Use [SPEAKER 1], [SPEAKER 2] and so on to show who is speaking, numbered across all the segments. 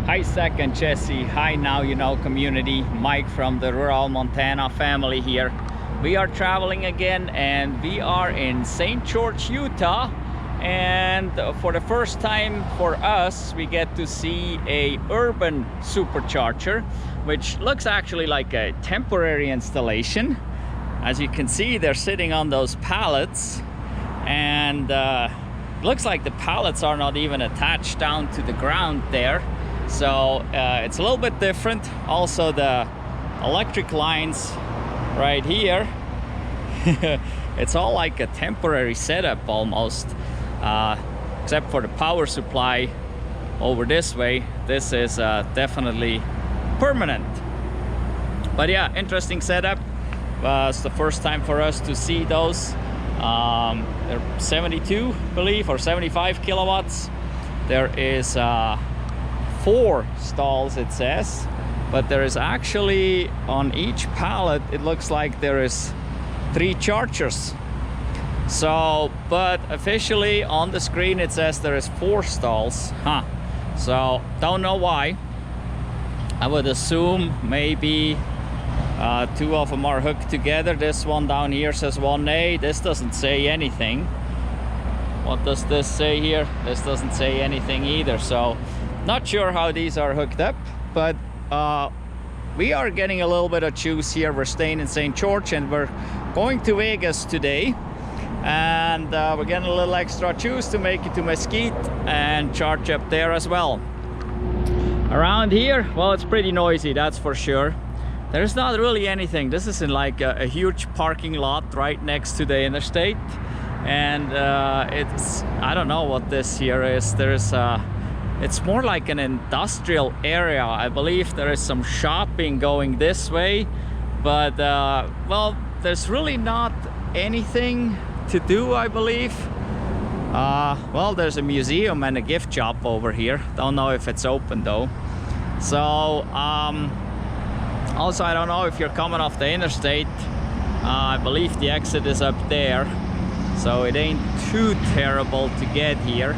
[SPEAKER 1] Hi Zach and Jesse, hi Now You Know community, Mike from the rural Montana family here. We are traveling again and we are in St. George, Utah, and for the first time for us we get to see a urban supercharger, which looks actually like a temporary installation. As you can see, they're sitting on those pallets, and looks like the pallets are not even attached down to the ground there. So it's a little bit different. Also the electric lines right here, it's all like a temporary setup almost, except for the power supply over this way. This is definitely permanent. But yeah, interesting setup. It's the first time for us to see those. They're 72, I believe, or 75 kilowatts. There is 4 stalls, it says, but there is actually on each pallet, it looks like there is 3 chargers. So, but officially on the screen it says there is 4 stalls. So don't know why. I would assume maybe 2 of them are hooked together. This one down here says 1A. This doesn't say anything. What does this say here? This doesn't say anything either. So not sure how these are hooked up, but we are getting a little bit of juice here. We're staying in St. George and we're going to Vegas today, and we're getting a little extra juice to make it to Mesquite and charge up there as well. Around here, well, it's pretty noisy, that's for sure. There's not really anything. This is in like a huge parking lot right next to the interstate, and it's, I don't know what this here is. There's it's more like an industrial area. I believe there is some shopping going this way, but well, there's really not anything to do, I believe. Well, there's a museum and a gift shop over here. Don't know if it's open though. So also, I don't know if you're coming off the interstate. I believe the exit is up there, so it ain't too terrible to get here.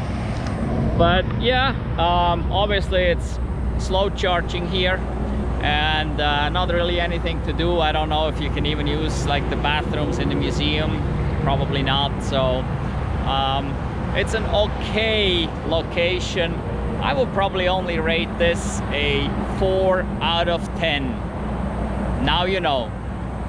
[SPEAKER 1] But yeah, obviously it's slow charging here, and not really anything to do. I don't know if you can even use like the bathrooms in the museum. Probably not. So it's an okay location. I would probably only rate this a 4 out of 10. Now you know.